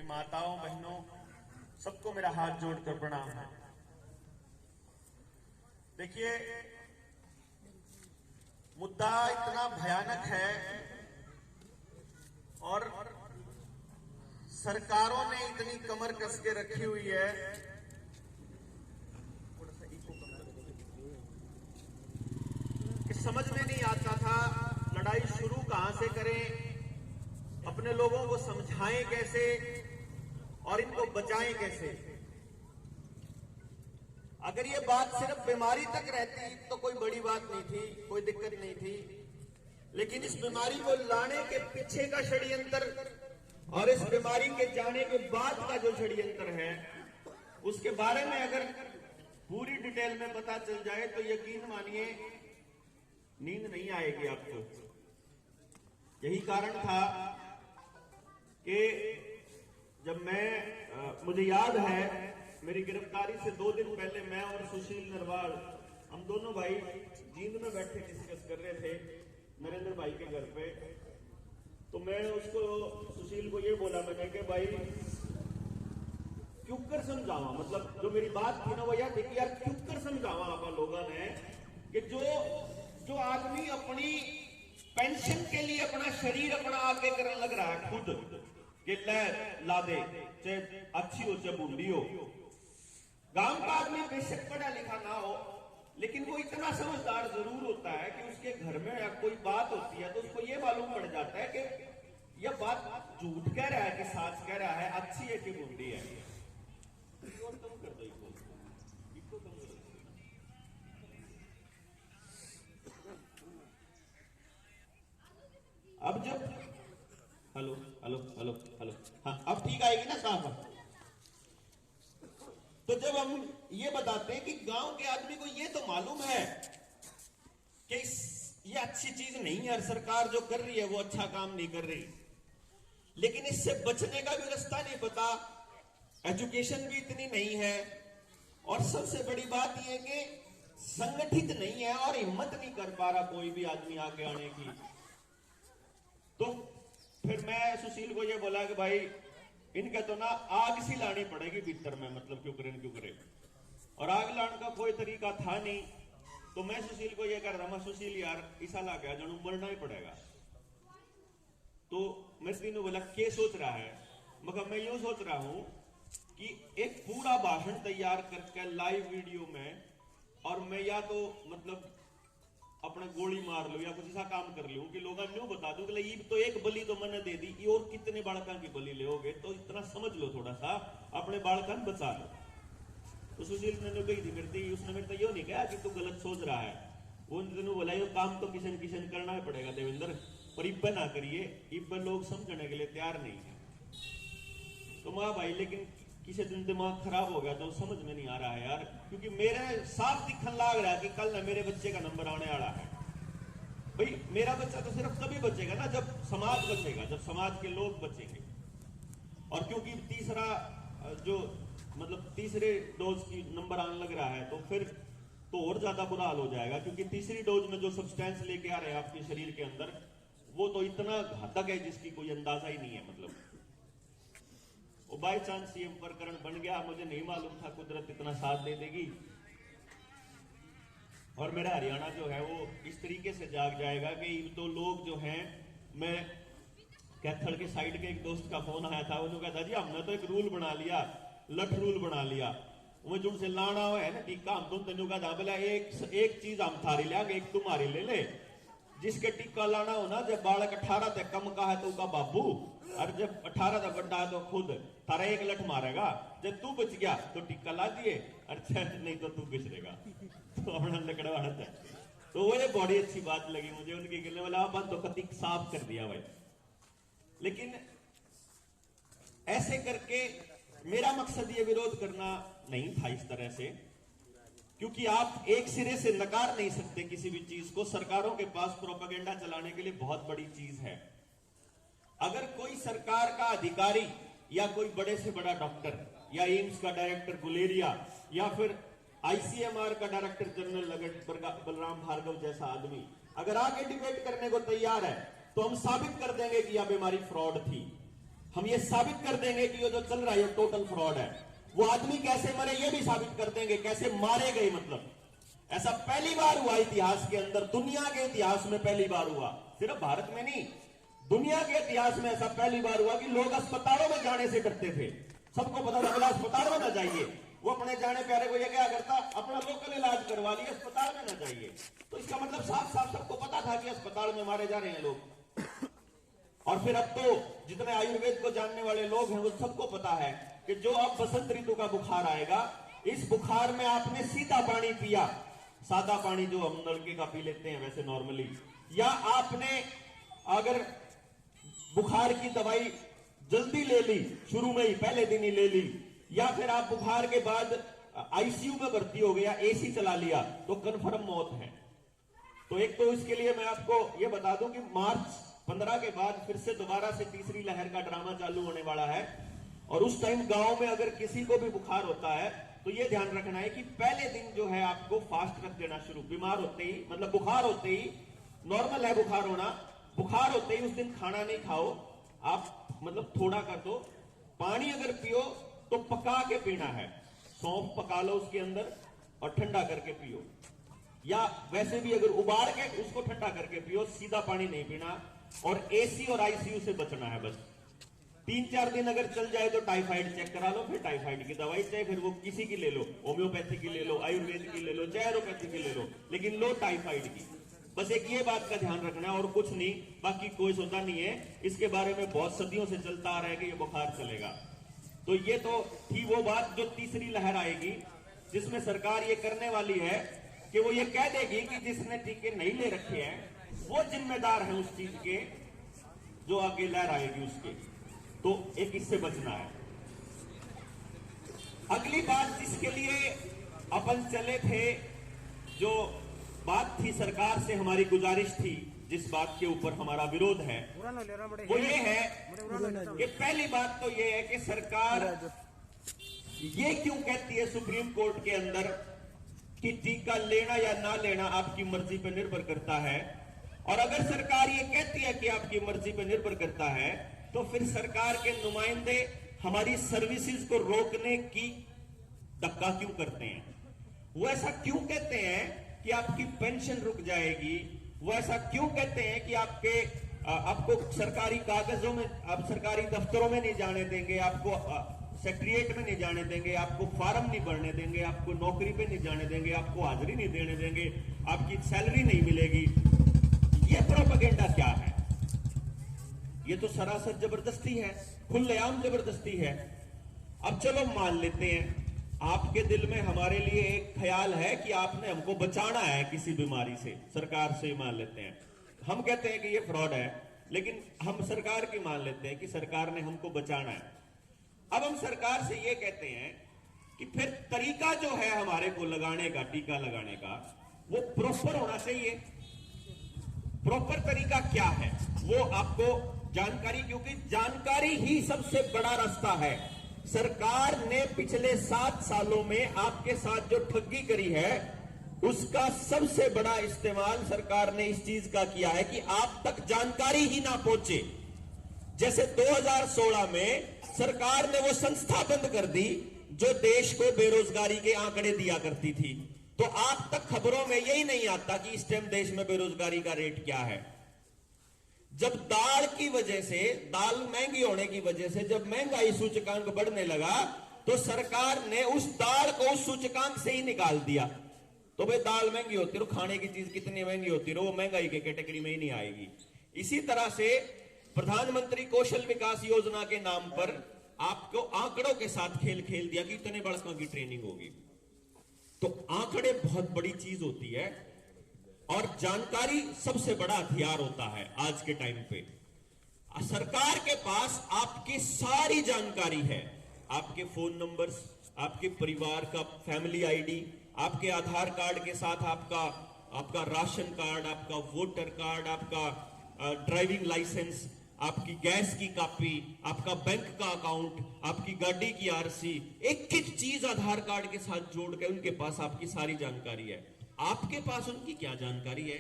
माताओं बहनों सबको मेरा हाथ जोड़कर प्रणाम है। देखिए, मुद्दा इतना भयानक है और सरकारों ने इतनी कमर कस के रखी हुई है कि समझ में नहीं आता था लड़ाई शुरू कहां से करें, अपने लोगों को समझाएं कैसे और इनको बचाएं कैसे। अगर ये बात सिर्फ बीमारी तक रहती तो कोई बड़ी बात नहीं थी, कोई दिक्कत नहीं थी, लेकिन इस बीमारी को लाने के पीछे का षड्यंत्र और इस बीमारी के जाने के बाद का जो षड्यंत्र है उसके बारे में अगर पूरी डिटेल में पता चल जाए तो यकीन मानिए नींद नहीं आएगी आपको। यही कारण था कि जब मुझे याद है मेरी गिरफ्तारी से 2 दिन पहले मैं और सुशील नरवाल हम दोनों भाई जींद में बैठे डिस्कस कर रहे थे नरेंद्र भाई के घर पे। तो मैं उसको सुशील को ये बोला मैंने कि भाई क्यों कर समझावा, मतलब जो मेरी बात थी ना वो यार देखिए यार क्यों कर समझावा आप लोगों ने कि जो आदमी अपनी पेंशन के लिए अपना शरीर अपना आगे करने लग रहा है खुद कि ला दे, चाहे अच्छी हो चाहे बूढ़ी हो। गांव का आदमी बेशक पढ़ा लिखा ना हो लेकिन वो इतना समझदार जरूर होता है कि उसके घर में कोई बात होती है तो उसको ये मालूम पड़ जाता है कि यह बात झूठ कह रहा है कि सच कह रहा है, अच्छी है कि बूढ़ी है। अब जब हेलो हेलो हेलो हेलो हाँ अब ठीक आएगी ना साफ। तो जब हम ये बताते हैं कि गांव के आदमी को ये तो मालूम है कि ये अच्छी चीज नहीं है और सरकार जो कर रही है वो अच्छा काम नहीं कर रही, लेकिन इससे बचने का भी रास्ता नहीं पता, एजुकेशन भी इतनी नहीं है और सबसे बड़ी बात यह है कि संगठित नहीं है और हिम्मत नहीं कर पा रहा कोई भी आदमी आगे आने की। तो फिर मैं सुशील को ये बोला कि भाई इनका तो ना आग सी लानी पड़ेगी भीतर में, मतलब क्यों करे और आग लाने का कोई तरीका था नहीं। तो मैं सुशील को ये कर रहा मैं सुशील यार ऐसा ला गया जनू मरना ही पड़ेगा। तो मैं तीनों बोला क्या सोच रहा है, मगर मैं यूं सोच रहा हूं कि एक पूरा भाषण तैयार करके लाइव वीडियो में और मैं या तो मतलब अपना गोली मार लो या कुछ ऐसा काम कर लूं कि लोगों न्यू बता दूं कि तो एक बलि तो मैंने दे दी और कितने बालका की बलि लोगे, तो इतना समझ लो थोड़ा सा अपने बालका बचा लो। तो सुशील ने कही थी करती उसने मेरे तो यो नहीं कहा कि तू गलत सोच रहा है, वो तेनों बोला ये काम तो किसी न किसी करना ही पड़ेगा देवेंद्र, पर इब्बे ना करिए, इब्बे लोग समझने के लिए तैयार नहीं है। तो मां भाई लेकिन किसी दिन दिमाग खराब हो गया तो समझ में नहीं आ रहा है यार, क्योंकि मेरे साफ दिखने लग रहा है कि कल ना मेरे बच्चे का नंबर आने वाला है। भाई मेरा बच्चा तो सिर्फ तभी बचेगा ना जब समाज बचेगा, जब समाज के लोग बचेंगे। और क्योंकि तीसरा जो मतलब तीसरे डोज की नंबर आने लग रहा है तो फिर तो और ज्यादा बुरा हाल हो जाएगा, क्योंकि तीसरी डोज में जो सब्सटेंस लेके आ रहे हैं आपके शरीर के अंदर वो तो इतना घातक है जिसकी कोई अंदाजा ही नहीं है। मतलब वो बाई चांस ये प्रकरण बन गया, मुझे नहीं मालूम था कुदरत इतना साथ दे देगी और मेरा हरियाणा जो है वो इस तरीके से जाग जाएगा कि तो लोग जो हैं, मैं कैथल के साइड के एक दोस्त का फोन आया था, उन्होंने कहा था जी हमने तो एक रूल बना लिया, लठ रूल बना लिया, वो जो उनसे लाना हुआ है ना टीका, हम तुम तेनों का बोला एक चीज हम थारी लिया एक तुम्हारी ले ले, जिसके टीका लाना हो ना जब बालक 18 तक कम का है तो उसका बाबू, और जब 18 तक बड़ा है तो खुद तारा एक लठ मारेगा, जब तू बच गया तो टीका ला दिए, अच्छा नहीं तो तू बिछड़ेगा। तो अपना लकड़ा है तो वो ये बड़ी अच्छी बात लगी मुझे उनकी कहने वाला अपन तो कति साफ कर दिया भाई। लेकिन ऐसे करके मेरा मकसद ये विरोध करना नहीं था इस तरह से, क्योंकि आप एक सिरे से नकार नहीं सकते किसी भी चीज को। सरकारों के पास प्रोपेगेंडा चलाने के लिए बहुत बड़ी चीज है। अगर कोई सरकार का अधिकारी या कोई बड़े से बड़ा डॉक्टर या एम्स का डायरेक्टर गुलेरिया या फिर आईसीएमआर का डायरेक्टर जनरल बलराम भार्गव जैसा आदमी अगर आगे डिबेट करने को तैयार है तो हम साबित कर देंगे कि यह बीमारी फ्रॉड थी, हम ये साबित कर देंगे कि ये जो चल रहा है ये टोटल फ्रॉड है। वो आदमी कैसे मरे ये भी साबित कर देंगे, कैसे मारे गए। मतलब ऐसा पहली बार हुआ इतिहास के अंदर, दुनिया के इतिहास में पहली बार हुआ, सिर्फ भारत में नहीं, दुनिया के इतिहास में ऐसा पहली बार हुआ कि लोग अस्पतालों में जाने से डरते थे। सबको पता था अस्पताल में ना जाइए, वो अपने जाने प्यारे को ये क्या करता, अपना लोकल इलाज करवा लिया, अस्पताल में ना जाइए। तो इसका मतलब साफ साफ सबको पता था कि अस्पताल में मारे जा रहे हैं लोग। और फिर अब तो जितने आयुर्वेद को जानने वाले लोग हैं वो सबको पता है कि जो अब बसंत ऋतु का बुखार आएगा, इस बुखार में आपने सीधा पानी पिया, सादा पानी जो हम नलके का पी लेते हैं वैसे नॉर्मली, या आपने अगर बुखार की दवाई जल्दी ले ली, शुरू में ही पहले दिन ही ले ली, या फिर आप बुखार के बाद आईसीयू में भर्ती हो गया, एसी चला लिया, तो कन्फर्म मौत है। तो एक तो इसके लिए मैं आपको ये बता दूं कि मार्च 15 के बाद फिर से दोबारा से तीसरी लहर का ड्रामा चालू होने वाला है। और उस टाइम गांव में अगर किसी को भी बुखार होता है तो ये ध्यान रखना है कि पहले दिन जो है आपको फास्ट रख देना शुरू, बीमार होते ही, मतलब बुखार होते ही, नॉर्मल है बुखार होना, बुखार होते ही उस दिन खाना नहीं खाओ आप, मतलब थोड़ा कर दो। पानी अगर पियो तो पका के पीना है, सौंफ पका लो उसके अंदर और ठंडा करके पियो, या वैसे भी अगर उबाल के उसको ठंडा करके पियो, सीधा पानी नहीं पीना। और एसी और आईसीयू से बचना है बस। 3-4 दिन अगर चल जाए तो टाइफाइड चेक करा लो, फिर टाइफाइड की दवाई, चाहे फिर वो किसी की ले लो, होम्योपैथी की ले लो, आयुर्वेद की ले लो, चाहे एलोपैथी की ले लो, लेकिन लो टाइफाइड की। बस एक ये बात का ध्यान रखना और कुछ नहीं, बाकी कोई सौदा नहीं है। इसके बारे में बहुत सदियों से चलता आ रहा है कि ये बुखार चलेगा। तो ये तो थी वो बात जो तीसरी लहर आएगी, जिसमें सरकार ये करने वाली है कि वो ये कह देगी कि जिसने टीके नहीं ले रखे हैं वो जिम्मेदार है उस चीज के, जो आगे लहर आएगी उसके। तो एक इससे बचना है। अगली बात जिसके लिए अपन चले थे, जो बात थी सरकार से हमारी गुजारिश थी, जिस बात के ऊपर हमारा विरोध है, वो ये है कि पहली बात तो ये है कि सरकार ये क्यों कहती है सुप्रीम कोर्ट के अंदर कि टीका लेना या ना लेना आपकी मर्जी पर निर्भर करता है। और अगर सरकार ये कहती है कि आपकी मर्जी पर निर्भर करता है, तो फिर सरकार के नुमाइंदे हमारी सर्विसेज को रोकने की धक्का क्यों करते हैं? वो ऐसा क्यों कहते हैं कि आपकी पेंशन रुक जाएगी? वो ऐसा क्यों कहते हैं कि आपको सरकारी कागजों में, आप सरकारी दफ्तरों में नहीं जाने देंगे, आपको सेक्रेटरिएट में नहीं जाने देंगे, आपको फार्म नहीं भरने देंगे, आपको नौकरी पे नहीं जाने देंगे, आपको हाजिरी नहीं देने देंगे, आपकी सैलरी नहीं मिलेगी? ये प्रोपेगेंडा क्या है? ये तो सरासर जबरदस्ती है, खुलेआम जबरदस्ती है। अब चलो मान लेते हैं आपके दिल में हमारे लिए एक ख्याल है कि आपने हमको बचाना है किसी बीमारी से, सरकार से मान लेते हैं। हम कहते हैं कि ये फ्रॉड है, लेकिन हम सरकार की मान लेते हैं कि सरकार ने हमको बचाना है। अब हम सरकार से ये कहते हैं कि फिर तरीका जो है हमारे को लगाने का, टीका लगाने का, वो प्रॉपर होना चाहिए। प्रॉपर तरीका क्या है वो आपको जानकारी, क्योंकि जानकारी ही सबसे बड़ा रास्ता है। सरकार ने पिछले 7 सालों में आपके साथ जो ठगी करी है, उसका सबसे बड़ा इस्तेमाल सरकार ने इस चीज का किया है कि आप तक जानकारी ही ना पहुंचे। जैसे 2016 में सरकार ने वो संस्था बंद कर दी जो देश को बेरोजगारी के आंकड़े दिया करती थी, तो आप तक खबरों में यही नहीं आता कि इस टाइम देश में बेरोजगारी का रेट क्या है। जब दाल की वजह से, दाल महंगी होने की वजह से जब महंगाई सूचकांक बढ़ने लगा, तो सरकार ने उस दाल को उस सूचकांक से ही निकाल दिया। तो भाई दाल महंगी होती रहो, खाने की चीज कितनी महंगी होती रहो, वो महंगाई के कैटेगरी में ही नहीं आएगी। इसी तरह से प्रधानमंत्री कौशल विकास योजना के नाम पर आपको आंकड़ों के साथ खेल खेल दिया कि इतने बड़कों की ट्रेनिंग होगी। तो आंकड़े बहुत बड़ी चीज होती है और जानकारी सबसे बड़ा हथियार होता है आज के टाइम पे। सरकार के पास आपकी सारी जानकारी है, आपके फोन नंबर्स, आपके परिवार का फैमिली आईडी, आपके आधार कार्ड के साथ आपका राशन कार्ड, आपका वोटर कार्ड, आपका ड्राइविंग लाइसेंस, आपकी गैस की कॉपी, आपका बैंक का अकाउंट, आपकी गाड़ी की आरसी, एक एक चीज आधार कार्ड के साथ जोड़ के उनके पास आपकी सारी जानकारी है। आपके पास उनकी क्या जानकारी है?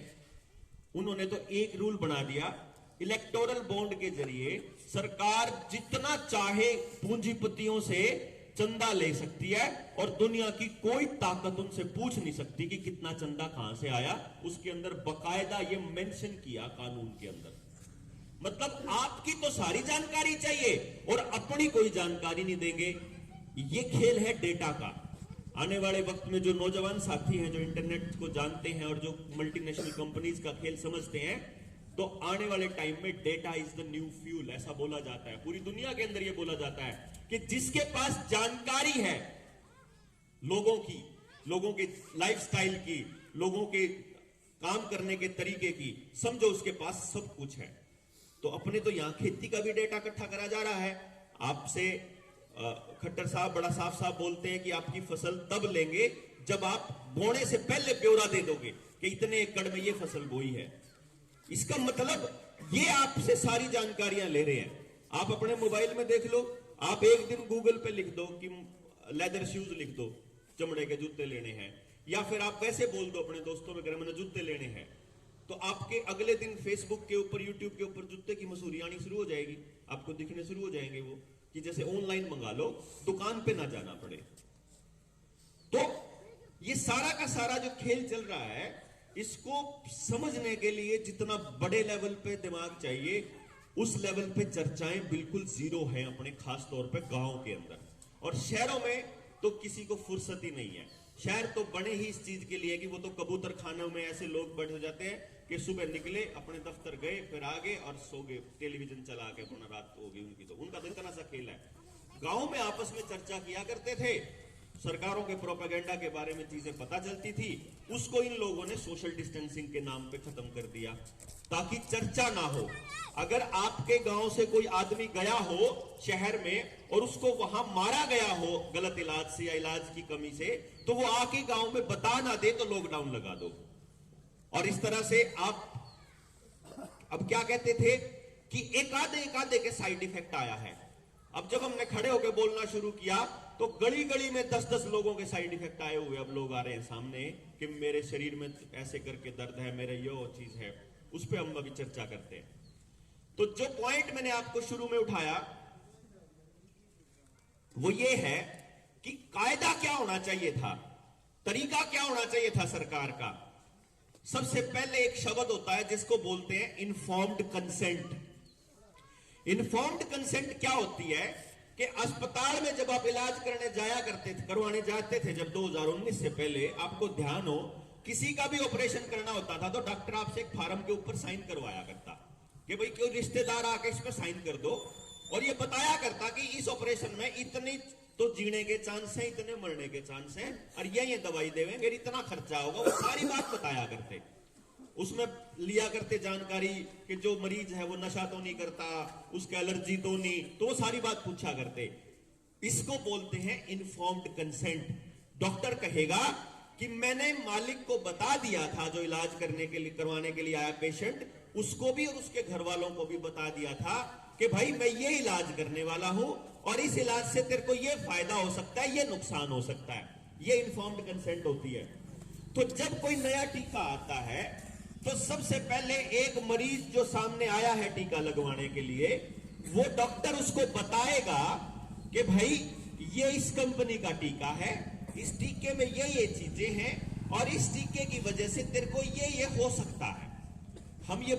उन्होंने तो एक रूल बना दिया इलेक्टोरल बॉन्ड के जरिए सरकार जितना चाहे पूंजीपतियों से चंदा ले सकती है और दुनिया की कोई ताकत उनसे पूछ नहीं सकती कि कितना चंदा कहां से आया। उसके अंदर बकायदा ये मेंशन किया कानून के अंदर। मतलब आपकी तो सारी जानकारी चाहिए और अपनी कोई जानकारी नहीं देंगे। ये खेल है डेटा का। आने वाले वक्त में जो नौजवान साथी हैं, जो इंटरनेट को जानते हैं और जो मल्टीनेशनल कंपनीज का खेल समझते हैं, तो आने वाले टाइम में data is the new fuel, ऐसा बोला जाता है। पूरी दुनिया के अंदर यह बोला जाता है कि जिसके पास जानकारी है लोगों के लाइफस्टाइल की, लोगों के काम करने के तरीके की, समझो उसके पास सब कुछ है। तो अपने तो यहां खेती का भी डेटा इकट्ठा करा जा रहा है। आपसे खट्टर साहब बड़ा साफ साफ बोलते हैं कि आपकी फसल तब लेंगे जब आप बोने से पहले ब्यौरा दे दोगे कि इतने एकड़ में ये फसल बोई है। इसका मतलब ये आपसे सारी जानकारियां ले रहे हैं। आप अपने मोबाइल में देख लो, आप एक दिन गूगल पे लिख दो कि लेदर शूज लिख दो, चमड़े के जूते लेने हैं, या फिर आप वैसे बोल दो अपने दोस्तों में, मैंने जूते लेने हैं, तो आपके अगले दिन फेसबुक के ऊपर, यूट्यूब के ऊपर जूते की मशहूरी आनी शुरू हो जाएगी। आपको दिखने शुरू हो जाएंगे वो, कि जैसे ऑनलाइन मंगा लो, दुकान पे ना जाना पड़े। तो ये सारा का सारा जो खेल चल रहा है, इसको समझने के लिए जितना बड़े लेवल पे दिमाग चाहिए, उस लेवल पे चर्चाएं बिल्कुल जीरो हैं अपने खास तौर पे गांव के अंदर। और शहरों में तो किसी को फुर्सत ही नहीं है। शहर तो बने ही इस चीज के लिए कि वो तो कबूतर खानों में ऐसे लोग बैठ जाते हैं कि सुबह निकले, अपने दफ्तर गए, फिर आ गए और सो गए, टेलीविजन चला के अपना रात हो गई उनकी। तो उनका तो इतना सा खेल है। गांव में आपस में चर्चा किया करते थे, सरकारों के प्रोपेगेंडा के बारे में चीजें पता चलती थी। उसको इन लोगों ने सोशल डिस्टेंसिंग के नाम पे खत्म कर दिया ताकि चर्चा ना हो। अगर आपके गांव से कोई आदमी गया हो शहर में और उसको वहां मारा गया हो गलत इलाज से या इलाज की कमी से, तो वो आके गांव में बता ना दे तो लॉकडाउन लगा दो। और इस तरह से आप अब क्या कहते थे कि एक आधे के साइड इफेक्ट आया है। अब जब हमने खड़े होकर बोलना शुरू किया तो गली गली में 10-10 लोगों के साइड इफेक्ट आए हुए अब लोग आ रहे हैं सामने कि मेरे शरीर में ऐसे करके दर्द है, मेरे ये चीज है। उस पर हम अभी चर्चा करते हैं। तो जो पॉइंट मैंने आपको शुरू में उठाया वो ये है कि कायदा क्या होना चाहिए था, तरीका क्या होना चाहिए था सरकार का। सबसे पहले एक शब्द होता है जिसको बोलते हैं इन्फॉर्म्ड कंसेंट। इन्फॉर्म्ड कंसेंट क्या होती है कि अस्पताल में जब आप इलाज करवाने जाते थे, जब 2019 से पहले, आपको ध्यान हो, किसी का भी ऑपरेशन करना होता था तो डॉक्टर आपसे एक फार्म के ऊपर साइन करवाया करता कि भाई कोई रिश्तेदार आके इस पर साइन कर दो, और ये बताया करता कि इस ऑपरेशन में इतनी तो जीने के चांस हैं, इतने मरने के चांस हैं, और ये दवाई देवेंगे, इतना खर्चा होगा। वो सारी बात बताया करते। उसमें लिया करते जानकारी कि जो मरीज है वो नशा तो नहीं करता, उसके एलर्जी तो नहीं, तो वो सारी बात पूछा करते। इसको बोलते हैं इन्फॉर्म्ड कंसेंट। डॉक्टर कहेगा कि मैंने मालिक को बता दिया था, जो इलाज करवाने के लिए आया पेशेंट, उसको भी और उसके घर वालों को भी बता दिया था कि भाई मैं ये इलाज करने वाला हूं और इस इलाज से तेरे को ये फायदा हो सकता है, ये नुकसान हो सकता है। ये इन्फॉर्म्ड कंसेंट होती है। तो जब कोई नया टीका आता है तो सबसे पहले एक मरीज जो सामने आया है टीका लगवाने के लिए, वो डॉक्टर उसको बताएगा कि भाई ये इस कंपनी का टीका है, इस टीके में ये चीजें हैं और इस टीके की वजह से तेरे को ये हो सकता है। हम ये